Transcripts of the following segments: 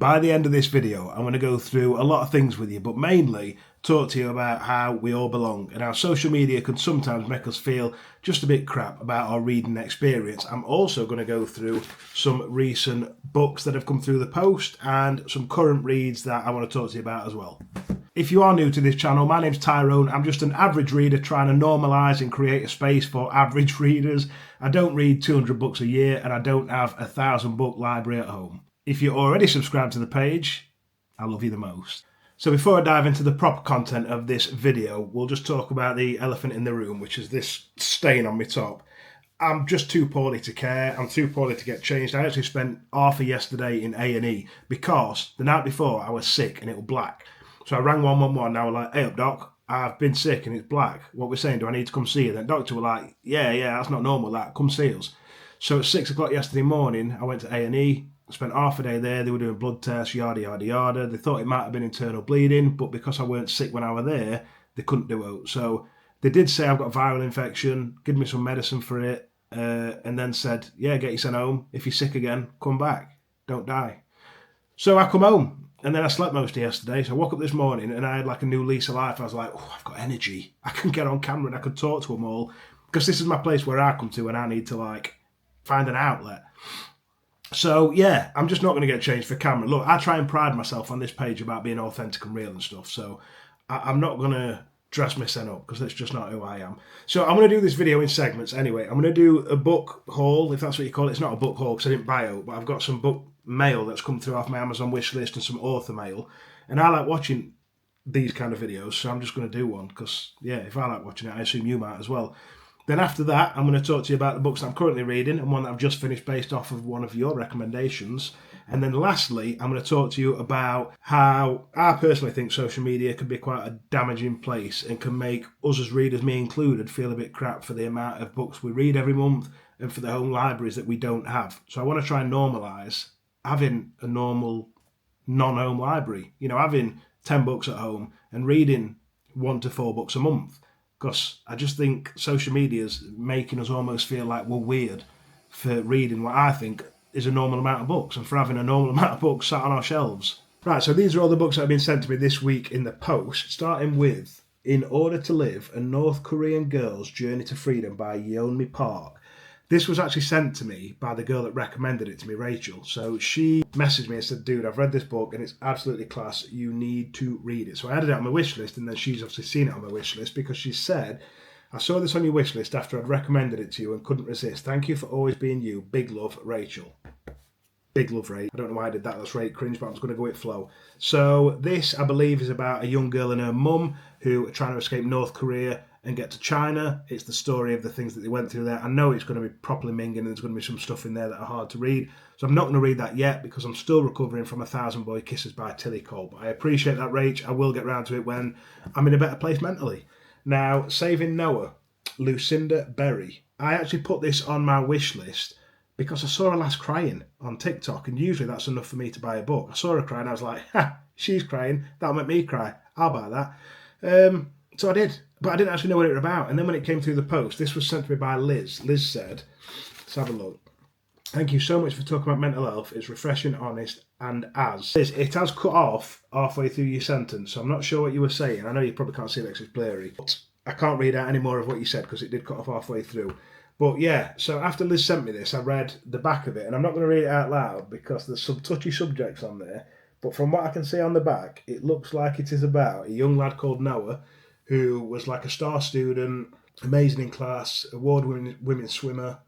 By the end of this video, I'm going to go through a lot of things with you, but mainly talk to you about how we all belong and how social media can sometimes make us feel just a bit crap about our reading experience. I'm also going to go through some recent books that have come through the post and some current reads that I want to talk to you about as well. If you are new to this channel, my name's Tyrone. I'm just an average reader trying to normalise and create a space for average readers. I don't read 200 books a year and I don't have a 1,000 book library at home. If you're already subscribed to the page, I love you the most. So before I dive into the proper content of this video, we'll just talk about the elephant in the room, which is this stain on my top. I'm just too poorly to care. I'm too poorly to get changed. I actually spent half of yesterday in A&E because the night before I was sick and it was black. So I rang 111 and I was like, hey up doc, I've been sick and it's black. What we're saying, do I need to come see you? Then doctor were like, yeah, that's not normal, that, come see us. So at 6 o'clock yesterday morning, I went to A&E. Spent half a day there. They were doing blood tests, yada yada yada. They thought it might have been internal bleeding, but because I weren't sick when I was there, they couldn't do it. So they did say I've got a viral infection, give me some medicine for it, and then said, yeah, get you sent home. If you're sick again, come back, don't die. So I come home, and then I slept most of yesterday. So I woke up this morning and I had like a new lease of life. I was like, oh, I've got energy. I can get on camera and I could talk to them all, because this is my place where I come to and I need to like find an outlet. So yeah, I'm just not going to get changed for camera. Look, I try and pride myself on this page about being authentic and real and stuff. So I'm not going to dress myself up because that's just not who I am. So I'm going to do this video in segments anyway. I'm going to do a book haul, if that's what you call it. It's not a book haul because I didn't buy it, but I've got some book mail that's come through off my Amazon wish list and some author mail. And I like watching these kind of videos, so I'm just going to do one because, yeah, if I like watching it, I assume you might as well. Then after that, I'm going to talk to you about the books that I'm currently reading and one that I've just finished based off of one of your recommendations. And then lastly, I'm going to talk to you about how I personally think social media can be quite a damaging place and can make us as readers, me included, feel a bit crap for the amount of books we read every month and for the home libraries that we don't have. So I want to try and normalise having a normal non-home library. You know, having 10 books at home and reading 1 to 4 books a month. Because I just think social media is making us almost feel like we're weird for reading what I think is a normal amount of books and for having a normal amount of books sat on our shelves. Right, so these are all the books that have been sent to me this week in the post, starting with In Order to Live, A North Korean Girl's Journey to Freedom by Yeonmi Park. This was actually sent to me by the girl that recommended it to me, Rachel. So she messaged me and said, dude, I've read this book and it's absolutely class. You need to read it. So I added it on my wish list, and then she's obviously seen it on my wish list because she said, I saw this on your wish list after I'd recommended it to you and couldn't resist. Thank you for always being you. Big love, Rachel. Big love, Ray. I don't know why I did that. That's right, cringe, but I'm just going to go with flow. So this, I believe, is about a young girl and her mum who are trying to escape North Korea and get to China. It's the story of the things that they went through there. I know it's going to be properly minging and there's going to be some stuff in there that are hard to read. So I'm not going to read that yet because I'm still recovering from 1,000 Boy Kisses by Tilly Cole. But I appreciate that, Rach. I will get round to it when I'm in a better place mentally. Now, Saving Noah, Lucinda Berry. I actually put this on my wish list because I saw her last crying on TikTok, and usually that's enough for me to buy a book. I saw her crying, I was like, ha, she's crying, that'll make me cry, I'll buy that. So I did, but I didn't actually know what it was about. And then when it came through the post, this was sent to me by Liz. Liz said, let's have a look. Thank you so much for talking about mental health. It's refreshing, honest, and Liz, it has cut off halfway through your sentence, so I'm not sure what you were saying. I know you probably can't see it because it's blurry, but I can't read out any more of what you said because it did cut off halfway through. But yeah, so after Liz sent me this, I read the back of it, and I'm not going to read it out loud because there's some touchy subjects on there. But from what I can see on the back, it looks like it is about a young lad called Noah who was like a star student, amazing in class, award-winning women's swimmer,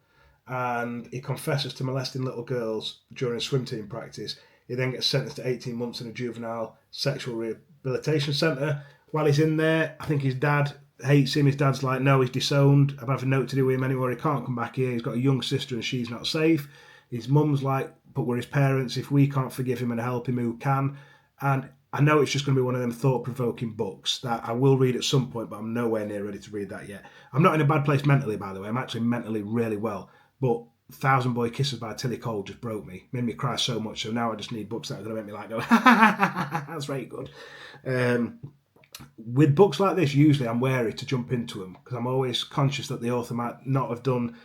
and he confesses to molesting little girls during swim team practice. He then gets sentenced to 18 months in a juvenile sexual rehabilitation centre. While he's in there, I think his dad hates him. His dad's like, no, he's disowned. I've had nothing to do with him anymore. He can't come back here. He's got a young sister and she's not safe. His mum's like, but we're his parents. If we can't forgive him and help him, who can? And I know it's just going to be one of them thought-provoking books that I will read at some point, but I'm nowhere near ready to read that yet. I'm not in a bad place mentally, by the way. I'm actually mentally really well. But 1,000 Boy Kisses by Tilly Cole just broke me. Made me cry so much. So now I just need books that are going to make me like go, that's very good. With books like this, usually I'm wary to jump into them because I'm always conscious that the author might not have done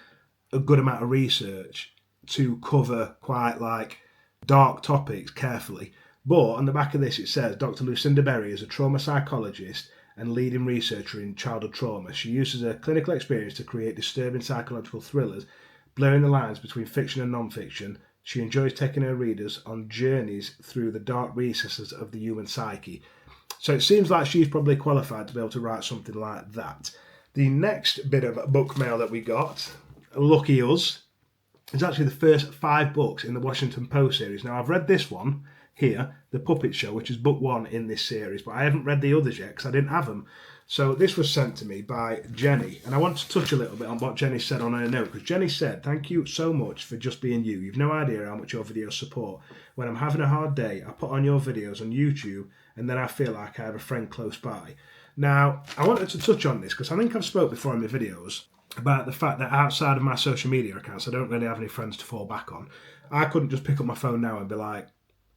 a good amount of research to cover quite like dark topics carefully. But on the back of this it says, Dr. Lucinda Berry is a trauma psychologist and leading researcher in childhood trauma. She uses her clinical experience to create disturbing psychological thrillers, blurring the lines between fiction and non-fiction. She enjoys taking her readers on journeys through the dark recesses of the human psyche. So it seems like she's probably qualified to be able to write something like that. The next bit of book mail that we got, lucky us, is actually the first 5 books in the Washington Post series. Now, I've read this one here, The Puppet Show, which is book 1 in this series, but I haven't read the others yet because I didn't have them. So this was sent to me by Jenny, and I want to touch a little bit on what Jenny said on her note, because Jenny said, "Thank you so much for just being you. You've no idea how much your videos support. When I'm having a hard day, I put on your videos on YouTube, and then I feel like I have a friend close by." Now, I wanted to touch on this because I think I've spoke before in my videos about the fact that outside of my social media accounts, I don't really have any friends to fall back on. I couldn't just pick up my phone now and be like,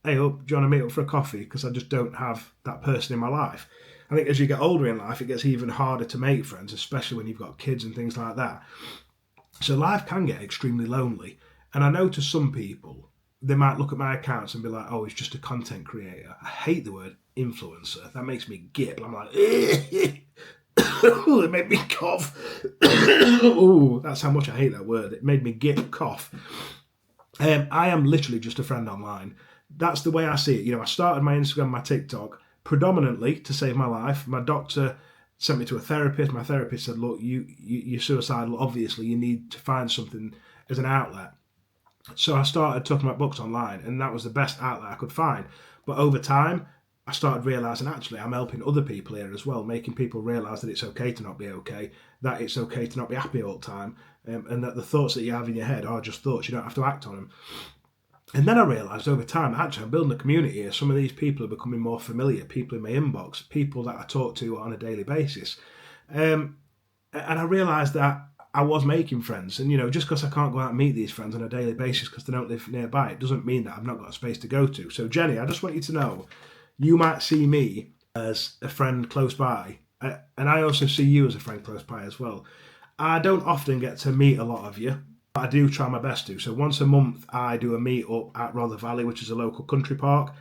"Hey, up, do you want to meet up for a coffee?" Because I just don't have that person in my life. I think as you get older in life, it gets even harder to make friends, especially when you've got kids and things like that. So life can get extremely lonely. And I know to some people, they might look at my accounts and be like, "Oh, he's just a content creator." I hate the word influencer. That makes me gip. I'm like, it made me cough. Oh, that's how much I hate that word. It made me gip, cough. I am literally just a friend online. That's the way I see it. You know, I started my Instagram, my TikTok, predominantly to save my life. My doctor sent me to a therapist. My therapist said, "Look, you're suicidal. Obviously, you need to find something as an outlet." So I started talking about books online, and that was the best outlet I could find. But over time, I started realising actually I'm helping other people here as well, making people realise that it's okay to not be okay, that it's okay to not be happy all the time, and that the thoughts that you have in your head are just thoughts. You don't have to act on them. And then I realised over time, actually, I'm building a community here. Some of these people are becoming more familiar, people in my inbox, people that I talk to on a daily basis. And I realised that I was making friends. And, you know, just because I can't go out and meet these friends on a daily basis because they don't live nearby, it doesn't mean that I've not got a space to go to. So, Jenny, I just want you to know, you might see me as a friend close by. And I also see you as a friend close by as well. I don't often get to meet a lot of you. I do try my best to. So once a month, I do a meet up at Rother Valley, which is a local country park.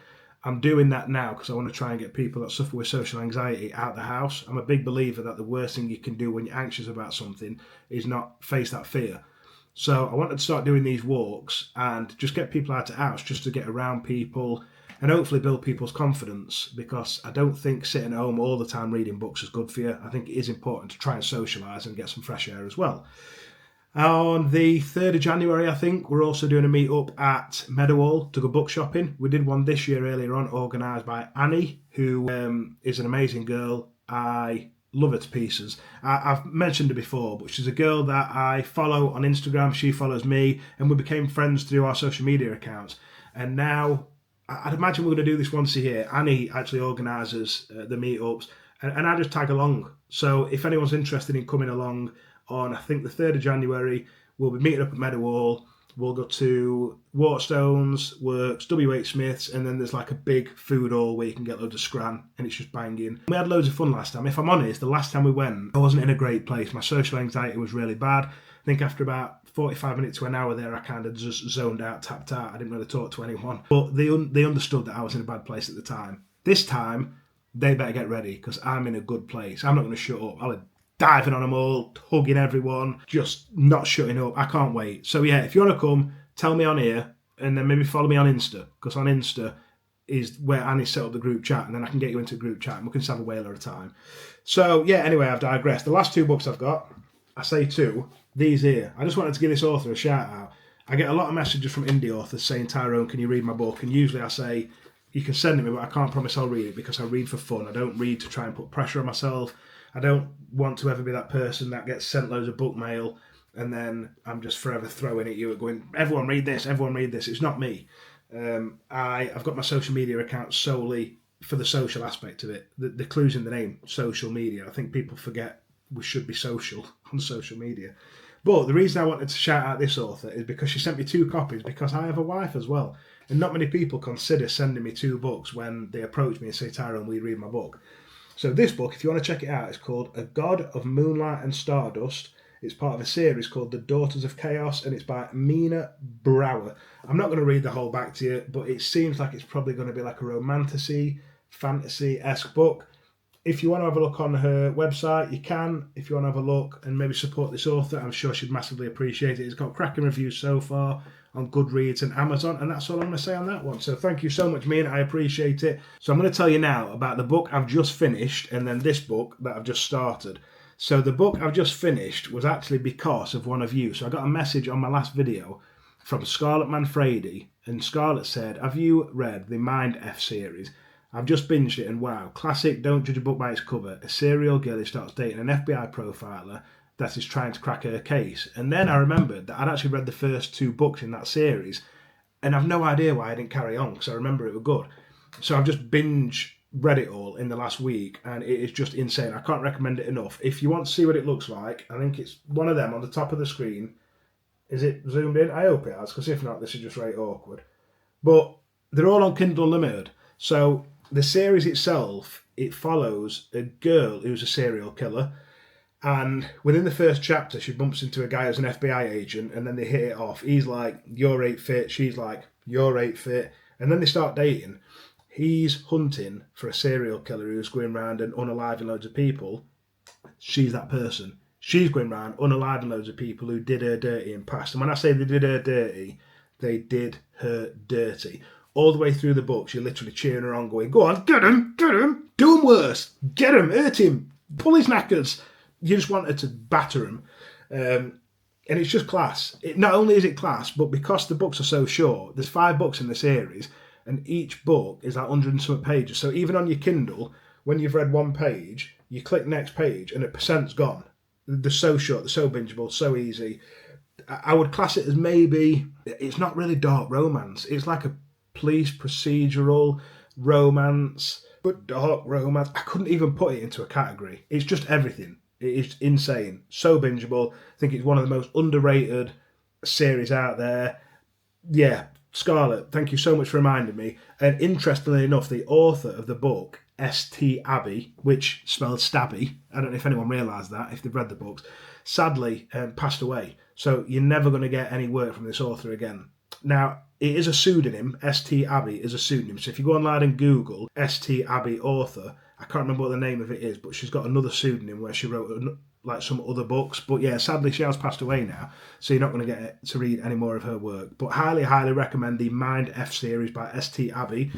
I'm doing that now because I want to try and get people that suffer with social anxiety out the house. I'm a big believer that the worst thing you can do when you're anxious about something is not face that fear. So I wanted to start doing these walks and just get people out of the house, just to get around people and hopefully build people's confidence, because I don't think sitting at home all the time reading books is good for you. I think it is important to try and socialise and get some fresh air as well. On the 3rd of January, I think, we're also doing a meet-up at Meadowhall to go book shopping. We did one this year earlier on, organised by Annie, who is an amazing girl. I love her to pieces. I've mentioned her before, but she's a girl that I follow on Instagram. She follows me, and we became friends through our social media accounts. And now, I'd imagine we're going to do this once a year. Annie actually organises the meet-ups, and I just tag along. So if anyone's interested in coming along, on, I think, the 3rd of January, we'll be meeting up at Meadowhall. We'll go to Waterstones, Works, WH Smith's, and then there's like a big food hall where you can get loads of scran, and it's just banging. We had loads of fun last time. If I'm honest, the last time we went, I wasn't in a great place. My social anxiety was really bad. I think after about 45 minutes to an hour there, I kind of just zoned out, tapped out. I didn't really talk to anyone. But they understood that I was in a bad place at the time. This time, they better get ready, because I'm in a good place. I'm not going to shut up. I'll diving on them all, hugging everyone, just not shutting up. I can't wait. So yeah, if you want to come, tell me on here, and then maybe follow me on Insta, because on Insta is where Annie set up the group chat, and then I can get you into a group chat and we can just have a whale at a time. So yeah, anyway, I've digressed. The last 2 books I've got, I say 2, these here. I just wanted to give this author a shout out. I get a lot of messages from indie authors saying, "Tyrone, can you read my book?" And usually I say, you can send it me, but I can't promise I'll read it, because I read for fun. I don't read to try and put pressure on myself. I don't want to ever be that person that gets sent loads of book mail and then I'm just forever throwing at you, going, "Everyone read this, everyone read this." It's not me. I've got my social media account solely for the social aspect of it. The clue's in the name, social media. I think people forget we should be social on social media. But the reason I wanted to shout out this author is because she sent me 2 copies, because I have a wife as well. And not many people consider sending me 2 books when they approach me and say, "Tyrone, will you read my book?" So this book, if you want to check it out, is called A God of Moonlight and Stardust. It's part of a series called The Daughters of Chaos, and it's by Mina Brower. I'm not going to read the whole back to you, but it seems like it's probably going to be like a romantasy, fantasy-esque book. If you want to have a look on her website, you can. If you want to have a look and maybe support this author, I'm sure she'd massively appreciate it. It's got cracking reviews so far on Goodreads and Amazon, and that's all I'm going to say on that one. So thank you so much, Mina. I appreciate it. So I'm going to tell you now about the book I've just finished and then this book that I've just started. So the book I've just finished was actually because of one of you. So I got a message on my last video from Scarlett Manfredi, and Scarlett said, have you read the Mind F series? I've just binged it and wow, classic, don't judge a book by its cover. A serial killer starts dating an FBI profiler that is trying to crack her case. And then I remembered that I'd actually read the first 2 books in that series, and I've no idea why I didn't carry on, because I remember it was good. So I've just read it all in the last week, and it is just insane. I can't recommend it enough. If you want to see what it looks like, I think it's one of them on the top of the screen. Is it zoomed in? I hope it has, because if not, this is just right awkward. But they're all on Kindle Unlimited. So the series itself, it follows a girl who's a serial killer, and within the first chapter she bumps into a guy who's an FBI agent, and then they hit it off. He's like, you're 8 fit, she's like, you're 8 fit, and then they start dating. He's hunting for a serial killer who's going around and unaliving loads of people. She's that person. She's going around unaliving loads of people who did her dirty in past. And when I say they did her dirty, they did her dirty. All the way through the books, you're literally cheering her on, going, go on, get him, do him worse, get him, hurt him, pull his knackers. You just wanted to batter him. And it's just class. Not only is it class, but because the books are so short, there's 5 books in the series, and each book is like 100 and something pages. So even on your Kindle, when you've read one page, you click next page and a percent's gone. They're so short, they're so bingeable, so easy. I would class it as maybe, it's not really dark romance. It's like a police procedural romance, but dark romance. I couldn't even put it into a category. It's just everything. It is insane. So bingeable. I think it's one of the most underrated series out there. Yeah, Scarlett, thank you so much for reminding me. And interestingly enough, the author of the book, S.T. Abbey, which spelled stabby, I don't know if anyone realised that, if they've read the books, sadly passed away. So you're never going to get any work from this author again. Now, it is a pseudonym. S.T. Abbey is a pseudonym. So if you go online and Google S.T. Abbey author, I can't remember what the name of it is, but she's got another pseudonym where she wrote like some other books. But yeah, sadly she has passed away now, so you're not going to get to read any more of her work. But highly, highly recommend the Mind F series by S.T. Abbey.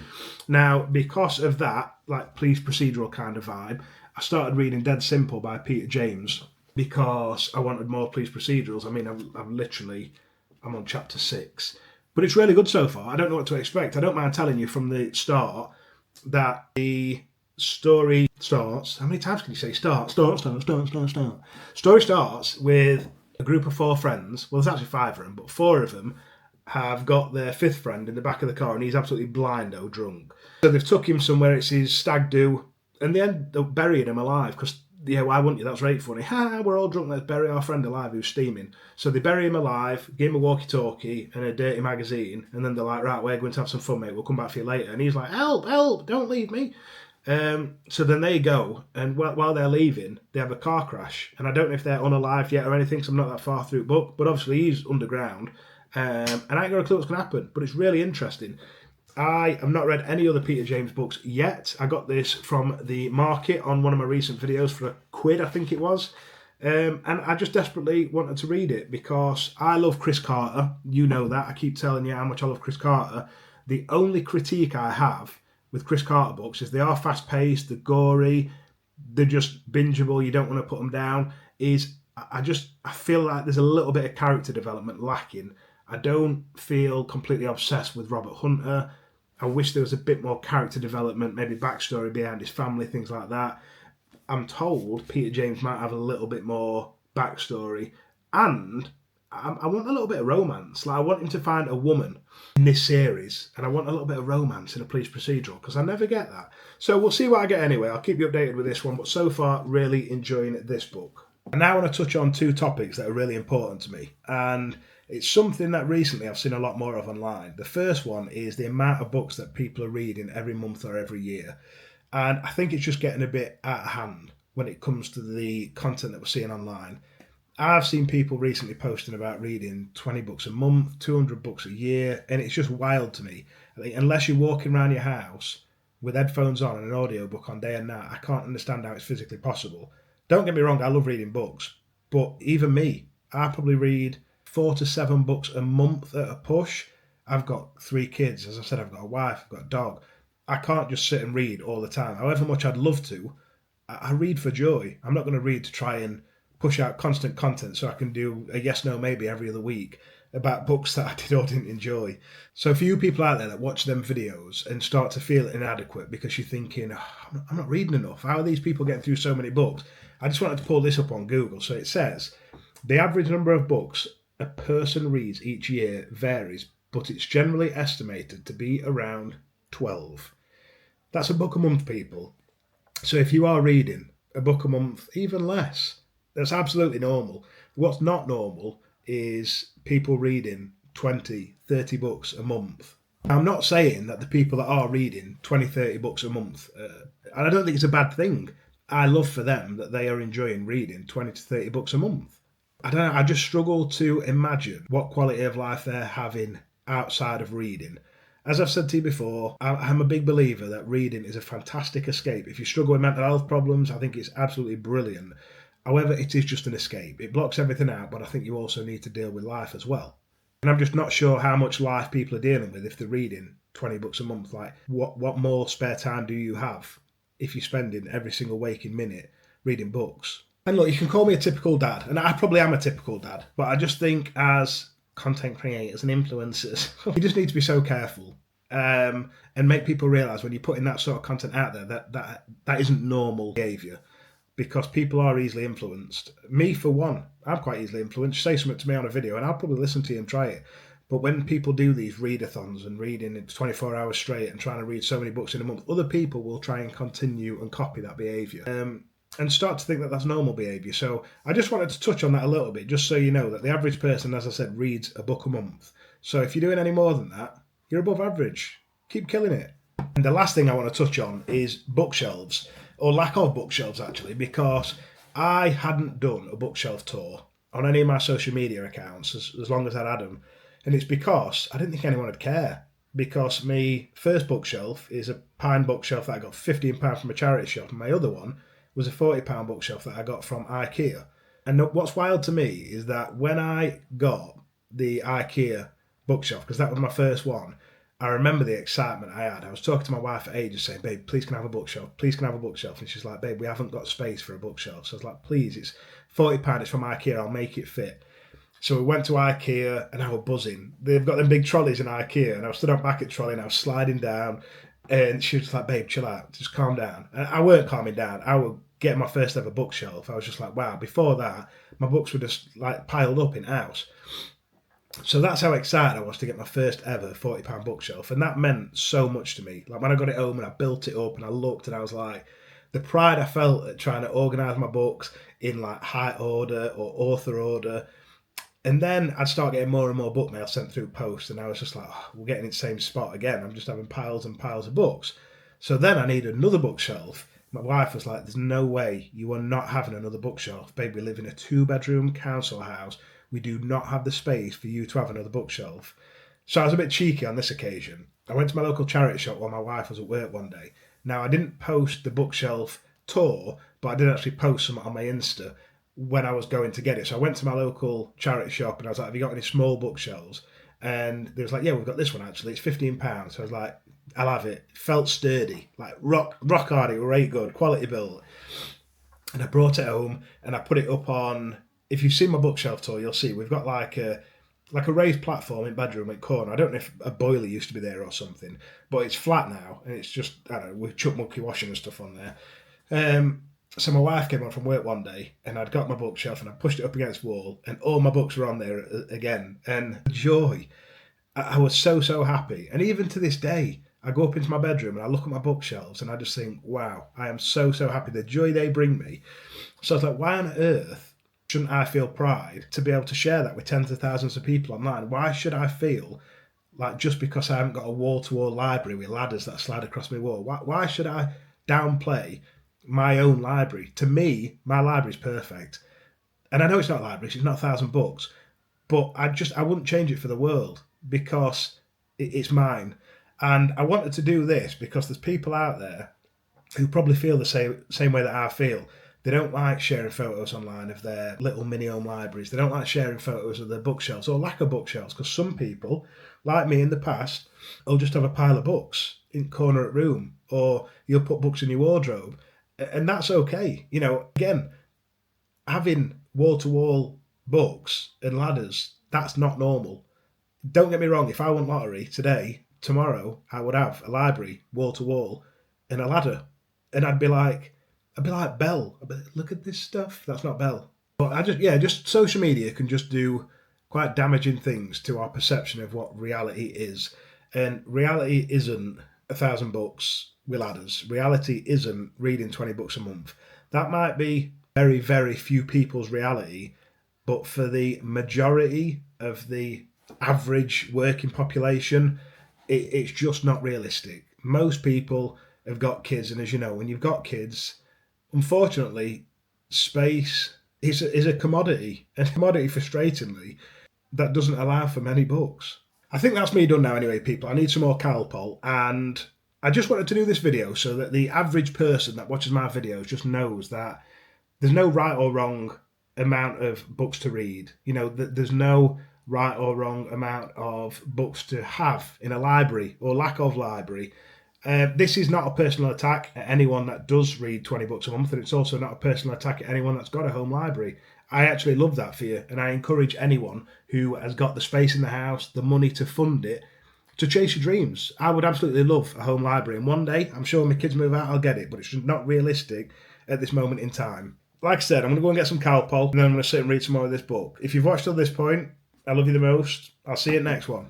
Now, because of that, like police procedural kind of vibe, I started reading Dead Simple by Peter James because I wanted more police procedurals. I mean, I'm on chapter 6. But it's really good so far. I don't know what to expect. I don't mind telling you from the start that the story starts. How many times can you say start? Story starts with a group of 4 friends. Well, there's actually 5 of them, but 4 of them have got their 5th friend in the back of the car, and he's absolutely blind, drunk. So they've took him somewhere. It's his stag do, and they end up burying him alive because, yeah, why wouldn't you? That's right funny. Ha, we're all drunk, let's bury our friend alive who's steaming. So they bury him alive, give him a walkie-talkie and a dirty magazine, and then they're like, right, we're going to have some fun, mate, we'll come back for you later. And he's like, help, don't leave me. So then they go, and while they're leaving, they have a car crash. And I don't know if they're unalived yet or anything, because I'm not that far through the book, but obviously he's underground. And I ain't got a clue what's going to happen, but it's really interesting. I have not read any other Peter James books yet. I got this from the market on one of my recent videos for £1, I think it was. And I just desperately wanted to read it because I love Chris Carter. You know that. I keep telling you how much I love Chris Carter. The only critique I have with Chris Carter books is they are fast-paced, they're gory, they're just bingeable, you don't want to put them down. I feel like there's a little bit of character development lacking. I don't feel completely obsessed with Robert Hunter. I wish there was a bit more character development, maybe backstory behind his family, things like that. I'm told Peter James might have a little bit more backstory, and I want a little bit of romance. Like, I want him to find a woman in this series, and I want a little bit of romance in a police procedural, because I never get that. So we'll see what I get anyway. I'll keep you updated with this one, but so far, really enjoying this book. And now I want to touch on 2 topics that are really important to me, and it's something that recently I've seen a lot more of online. The first one is the amount of books that people are reading every month or every year. And I think it's just getting a bit out of hand when it comes to the content that we're seeing online. I've seen people recently posting about reading 20 books a month, 200 books a year, and it's just wild to me. I think unless you're walking around your house with headphones on and an audiobook on day and night, I can't understand how it's physically possible. Don't get me wrong, I love reading books, but even me, I probably read 4 to 7 books a month at a push. I've got 3 kids. As I said, I've got a wife, I've got a dog. I can't just sit and read all the time. However much I'd love to, I read for joy. I'm not going to read to try and push out constant content so I can do a yes, no, maybe every other week about books that I did or didn't enjoy. So for you people out there that watch them videos and start to feel inadequate because you're thinking, oh, I'm not reading enough. How are these people getting through so many books? I just wanted to pull this up on Google. So it says the average number of books a person reads each year varies, but it's generally estimated to be around 12. That's a book a month, people. So if you are reading a book a month, even less, that's absolutely normal. What's not normal is people reading 20, 30 books a month. I'm not saying that the people that are reading 20, 30 books a month, and I don't think it's a bad thing. I love for them that they are enjoying reading 20 to 30 books a month. I don't know, I just struggle to imagine what quality of life they're having outside of reading. As I've said to you before, I'm a big believer that reading is a fantastic escape. If you struggle with mental health problems, I think it's absolutely brilliant. However, it is just an escape. It blocks everything out, but I think you also need to deal with life as well. And I'm just not sure how much life people are dealing with if they're reading 20 books a month. Like, what more spare time do you have if you're spending every single waking minute reading books? And look, you can call me a typical dad, and I probably am a typical dad, but I just think as content creators and influencers, you just need to be so careful and make people realise when you're putting that sort of content out there that isn't normal behaviour, because people are easily influenced. Me, for one, I'm quite easily influenced. Say something to me on a video and I'll probably listen to you and try it. But when people do these readathons and reading 24 hours straight and trying to read so many books in a month, other people will try and continue and copy that behaviour. And start to think that that's normal behaviour. So I just wanted to touch on that a little bit, just so you know that the average person, as I said, reads a book a month. So if you're doing any more than that, you're above average. Keep killing it. And the last thing I want to touch on is bookshelves, or lack of bookshelves actually, because I hadn't done a bookshelf tour on any of my social media accounts as long as I'd had them. And it's because I didn't think anyone would care. Because my first bookshelf is a pine bookshelf that I got £15 from a charity shop, and my other one was a £40 bookshelf that I got from IKEA. And what's wild to me is that when I got the IKEA bookshelf, because that was my first one, I remember the excitement I had. I was talking to my wife for ages saying, babe, please can I have a bookshelf? Please can I have a bookshelf? And she's like, babe, we haven't got space for a bookshelf. So I was like, please, it's £40, it's from IKEA, I'll make it fit. So we went to IKEA and I was buzzing. They've got them big trolleys in IKEA, and I was stood on back at trolley and I was sliding down, and she was like, babe, chill out, just calm down. And I weren't calming down. I was getting my first ever bookshelf. I was just like, wow. Before that, my books were just like piled up in house. So that's how excited I was to get my first ever £40 bookshelf. And that meant so much to me. Like when I got it home and I built it up and I looked and I was like, the pride I felt at trying to organise my books in like height order or author order. And then I'd start getting more and more book mail sent through post, and I was just like, oh, we're getting in the same spot again. I'm just having piles and piles of books. So then I needed another bookshelf. My wife was like, there's no way you are not having another bookshelf. Babe, we live in a 2-bedroom council house. We do not have the space for you to have another bookshelf. So I was a bit cheeky on this occasion. I went to my local charity shop while my wife was at work one day. Now, I didn't post the bookshelf tour, but I did actually post some on my Insta when I was going to get it. So I went to my local charity shop and I was like, have you got any small bookshelves? And they was like, yeah, we've got this one actually. It's £15. So I was like, I'll have it. It felt sturdy, like rock hard. It was really good, quality build. And I brought it home and I put it up on. If you've seen my bookshelf tour, you'll see we've got like a raised platform in bedroom at corner. I don't know if a boiler used to be there or something, but it's flat now and it's just, I don't know, with chuck monkey washing and stuff on there. So my wife came on from work one day and I'd got my bookshelf and I pushed it up against the wall and all my books were on there again. And joy, I was so happy. And even to this day, I go up into my bedroom and I look at my bookshelves and I just think, wow, I am so happy. The joy they bring me. So I was like, why on earth shouldn't I feel pride to be able to share that with tens of thousands of people online? Why should I feel like just because I haven't got a wall-to-wall library with ladders that slide across my wall, why should I downplay my own library? To me, my library's perfect. And I know it's not libraries, it's not 1,000 books, but I wouldn't change it for the world because it's mine. And I wanted to do this because there's people out there who probably feel the same way that I feel. They don't like sharing photos online of their little mini home libraries. They don't like sharing photos of their bookshelves or lack of bookshelves, because some people, like me in the past, will just have a pile of books in the corner of the room, or you'll put books in your wardrobe, and that's okay. You know, again, having wall to wall books and ladders, that's not normal. Don't get me wrong, if I won lottery today, tomorrow, I would have a library, wall to wall, and a ladder. And I'd be like Belle. I'd be like, look at this stuff. That's not Belle. But just social media can just do quite damaging things to our perception of what reality is. And reality isn't 1,000 books with ladders. Reality isn't reading 20 books a month. That might be very, very few people's reality, but for the majority of the average working population, it's just not realistic. Most people have got kids, and as you know, when you've got kids, unfortunately, space is a commodity, and a commodity, frustratingly, that doesn't allow for many books. I think that's me done now anyway, people. I need some more Calpol, and I just wanted to do this video so that the average person that watches my videos just knows that there's no right or wrong amount of books to read. You know, there's no right or wrong amount of books to have in a library or lack of library. This is not a personal attack at anyone that does read 20 books a month, and it's also not a personal attack at anyone that's got a home library. I actually love that for you, and I encourage anyone who has got the space in the house, the money to fund it, to chase your dreams. I would absolutely love a home library, and one day, I'm sure when my kids move out, I'll get it, but it's not realistic at this moment in time. Like I said, I'm going to go and get some Calpol, and then I'm going to sit and read some more of this book. If you've watched till this point, I love you the most. I'll see you at the next one.